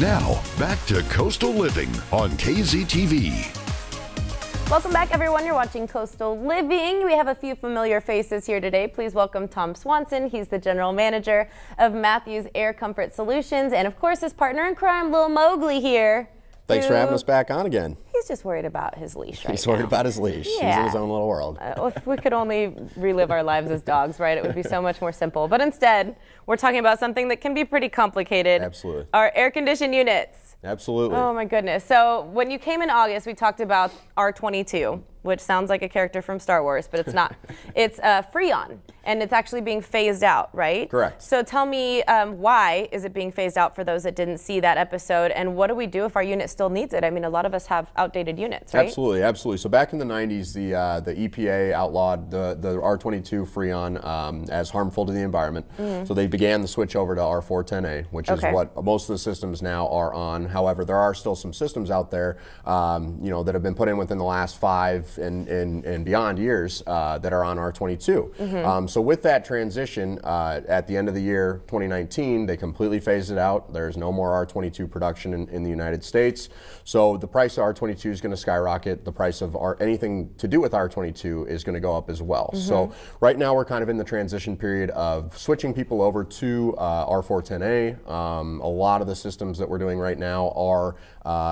Now, back to Coastal Living on KZTV. Welcome back, everyone. You're watching Coastal Living. We have a few familiar faces here today. Please welcome Tom Swanson. He's the general manager of Matthews Air Comfort Solutions. And of course, his partner in crime, Lil Mowgli here. Thanks for having us back on again. He's just worried about his leash right He's worried about his leash. Yeah. He's in his own little world. If we could only relive our lives as dogs, right? It would be so much more simple. But instead, we're talking about something that can be pretty complicated. Absolutely. Our air conditioned units. Absolutely. Oh my goodness. So when you came in August, we talked about R22, which sounds like a character from Star Wars, but it's not. It's Freon, and it's actually being phased out, right? Correct. So tell me, why is it being phased out for those that didn't see that episode, and what do we do if our unit still needs it? I mean, a lot of us have outdated units, right? Absolutely, absolutely. So back in the 90s, the EPA outlawed the R22 Freon as harmful to the environment. So they began the switch over to R410A, which is what most of the systems now are on. However, there are still some systems out there, that have been put in within the last 5 and beyond years that are on R22. So with that transition, at the end of the year 2019, they completely phased it out. There's no more R22 production in the United States. So the price of R22 is going to skyrocket. The price of anything to do with R22 is going to go up as well. So right now we're kind of in the transition period of switching people over to R410A. A lot of the systems that we're doing right now are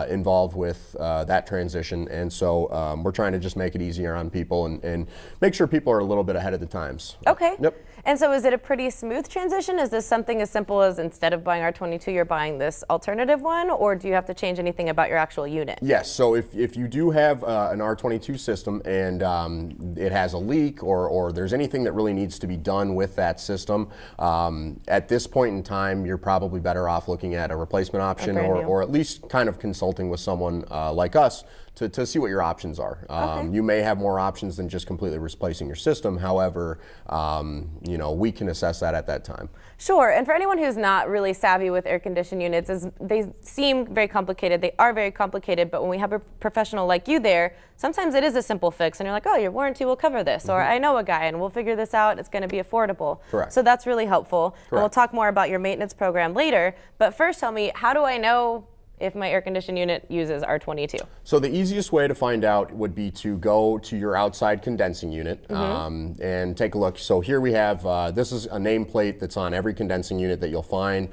involved with that transition, and so we're trying to just make it easier on people and make sure people are a little bit ahead of the times. Okay. Yep. And so is it a pretty smooth transition? Is this something as simple as instead of buying R22, you're buying this alternative one, or do you have to change anything about your actual unit? Yes, so if you do have an R22 system and it has a leak or there's anything that really needs to be done with that system, at this point in time, you're probably better off looking at a replacement option or at least kind of consulting with someone like us to see what your options are. You may have more options than just completely replacing your system. However, we can assess that at that time. Sure, and for anyone who's not really savvy with air conditioned units, they seem very complicated. They are very complicated, but when we have a professional like you there, sometimes it is a simple fix, and you're like, oh, your warranty will cover this, or I know a guy, and we'll figure this out. It's going to be affordable. Correct. So that's really helpful. Correct. And we'll talk more about your maintenance program later. But first, tell me, how do I know if my air conditioned unit uses R22? So the easiest way to find out would be to go to your outside condensing unit and take a look. So here we have, this is a nameplate that's on every condensing unit that you'll find,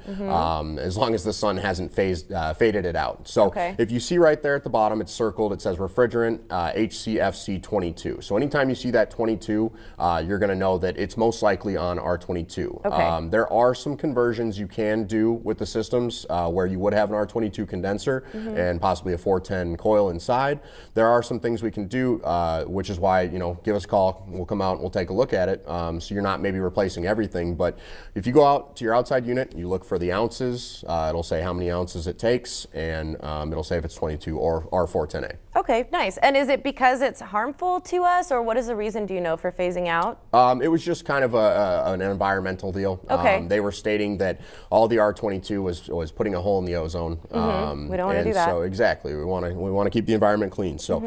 as long as the sun hasn't faded it out. So if you see right there at the bottom, it's circled, it says refrigerant HCFC 22. So anytime you see that 22, you're gonna know that it's most likely on R22. There are some conversions you can do with the systems where you would have an R22 condenser and possibly a 410 coil inside. There are some things we can do, which is why, give us a call. We'll come out and we'll take a look at it. So you're not maybe replacing everything, but if you go out to your outside unit, you look for the ounces, it'll say how many ounces it takes, and it'll say if it's 22 or R410A. Okay, nice. And is it because it's harmful to us, or what is the reason, do you know, for phasing out? It was just kind of an environmental deal. They were stating that all the R22 was putting a hole in the ozone. We don't want to do that. So exactly, we want to keep the environment clean. So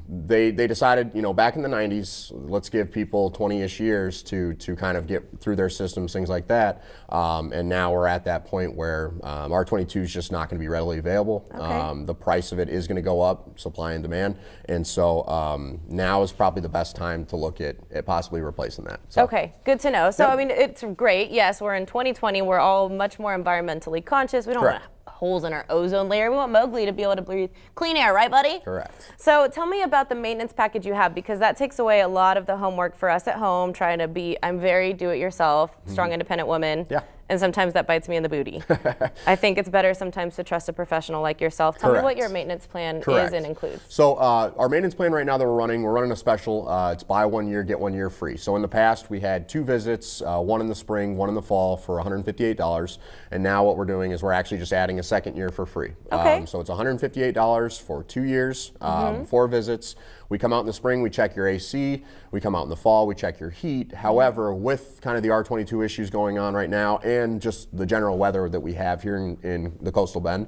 they decided, back in the 90s, let's give people 20-ish years to kind of get through their systems, things like that. And now we're at that point where R22 is just not going to be readily available. The price of it is going to go up, supply and demand, and so now is probably the best time to look at possibly replacing that. So. Okay, good to know. So I mean, it's great. Yes, we're in 2020. We're all much more environmentally conscious. We don't want holes in our ozone layer. We want Mowgli to be able to breathe clean air, right, buddy? Correct. So tell me about the maintenance package you have, because that takes away a lot of the homework for us at home, trying to be, I'm very do-it-yourself, strong, independent woman. Yeah. And sometimes that bites me in the booty. I think it's better sometimes to trust a professional like yourself. Tell me what your maintenance plan is and includes. So our maintenance plan right now that we're running a special. It's buy 1 year, get 1 year free. So in the past we had 2 visits, one in the spring, one in the fall for $158. And now what we're doing is we're actually just adding a second year for free. So it's $158 for 2 years, 4 visits. We come out in the spring, we check your AC. We come out in the fall, we check your heat. However, with kind of the R22 issues going on right now and just the general weather that we have here in the coastal bend,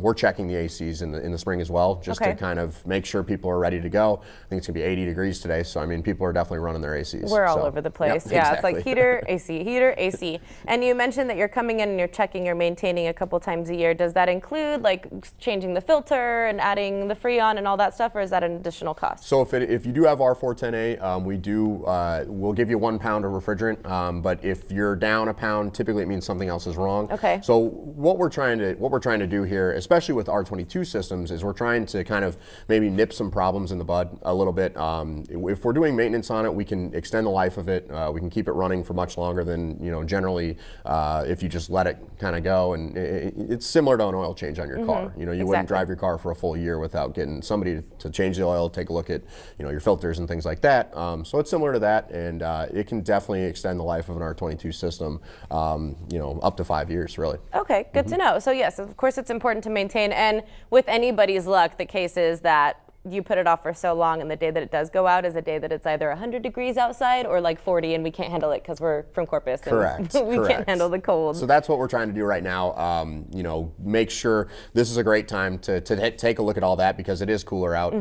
we're checking the ACs in the spring as well, just to kind of make sure people are ready to go. I think it's gonna be 80 degrees today, so I mean, people are definitely running their ACs. We're all over the place. Yep, yeah, exactly. It's like heater, AC. And you mentioned that you're coming in and you're checking, you're maintaining a couple times a year. Does that include like changing the filter and adding the Freon and all that stuff, or is that an additional cost? So if you do have R410A, we'll give you 1 pound of refrigerant, but if you're down a pound, typically it means something else is wrong. Okay. So what we're trying to do here, especially with R22 systems, is we're trying to kind of maybe nip some problems in the bud a little bit. If we're doing maintenance on it, we can extend the life of it. We can keep it running for much longer than generally if you just let it kind of go. And it's similar to an oil change on your car. You wouldn't drive your car for a full year without getting somebody to change the oil, take a look at your filters and things like that. So it's similar to that, and it can definitely extend the life of an R22 system, up to 5 years, really. Okay, good to know. So yes, of course it's important to maintain, and with anybody's luck, the case is that you put it off for so long, and the day that it does go out is a day that it's either 100 degrees outside or like 40, and we can't handle it because we're from Corpus. Correct. And we can't handle the cold. So that's what we're trying to do right now. Make sure this is a great time to take a look at all that, because it is cooler out.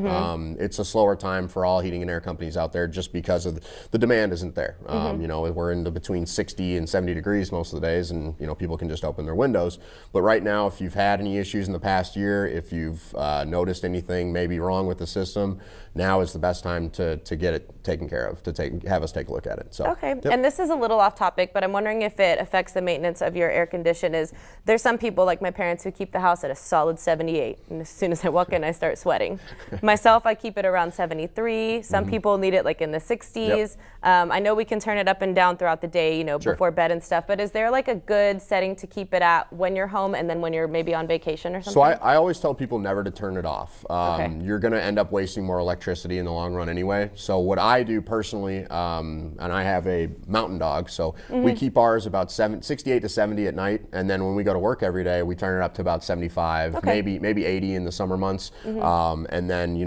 It's a slower time for all heating and air companies out there, just because of the demand isn't there. We're in between 60 and 70 degrees most of the days, and people can just open their windows. But right now, if you've had any issues in the past year, if you've noticed anything maybe wrong with the system, now is the best time to get it taken care of, have us take a look at it. So okay, and this is a little off topic, but I'm wondering if it affects the maintenance of your air condition. There's some people like my parents who keep the house at a solid 78, and as soon as I walk in I start sweating. Myself, I keep it around 73. Some people need it like in the 60s. I know we can turn it up and down throughout the day, before bed and stuff, but is there like a good setting to keep it at when you're home and then when you're maybe on vacation or something? So I always tell people never to turn it off. You're going to end up wasting more electricity in the long run anyway. So what I do personally, and I have a mountain dog, so we keep ours about 68 to 70 at night, and then when we go to work every day, we turn it up to about 75, maybe 80 in the summer months, and then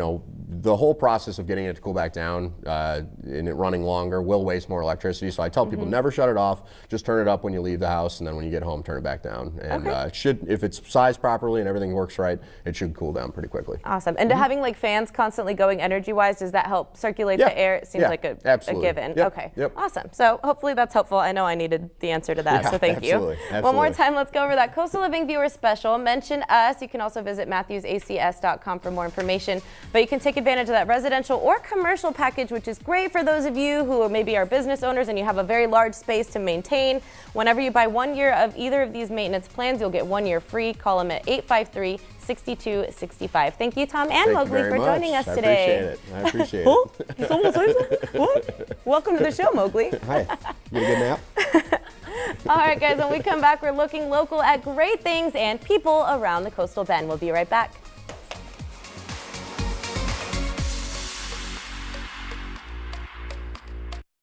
the whole process of getting it to cool back down and it running longer will waste more electricity. So I tell people never shut it off, just turn it up when you leave the house, and then when you get home, turn it back down. And it should, if it's sized properly and everything works right, it should cool down pretty quickly. Awesome. And having like fans constantly going energy-wise, does that help circulate the air? It seems like a given. Okay. Awesome. So hopefully that's helpful. I know I needed the answer to that, so thank you. Absolutely. One more time, let's go over that Coastal Living Viewer Special. Mention us. You can also visit MatthewsACS.com for more information, but you can take advantage of that residential or commercial package, which is great for those of you who maybe are business owners and you have a very large space to maintain. Whenever you buy 1 year of either of these maintenance plans, you'll get 1 year free. Call them at 853-6265. Thank you, Tom and Mowgli, for joining us today. I appreciate it. It's almost what? Welcome to the show, Mowgli. Hi. You get a good nap? All right, guys, when we come back, we're looking local at great things and people around the coastal bend. We'll be right back.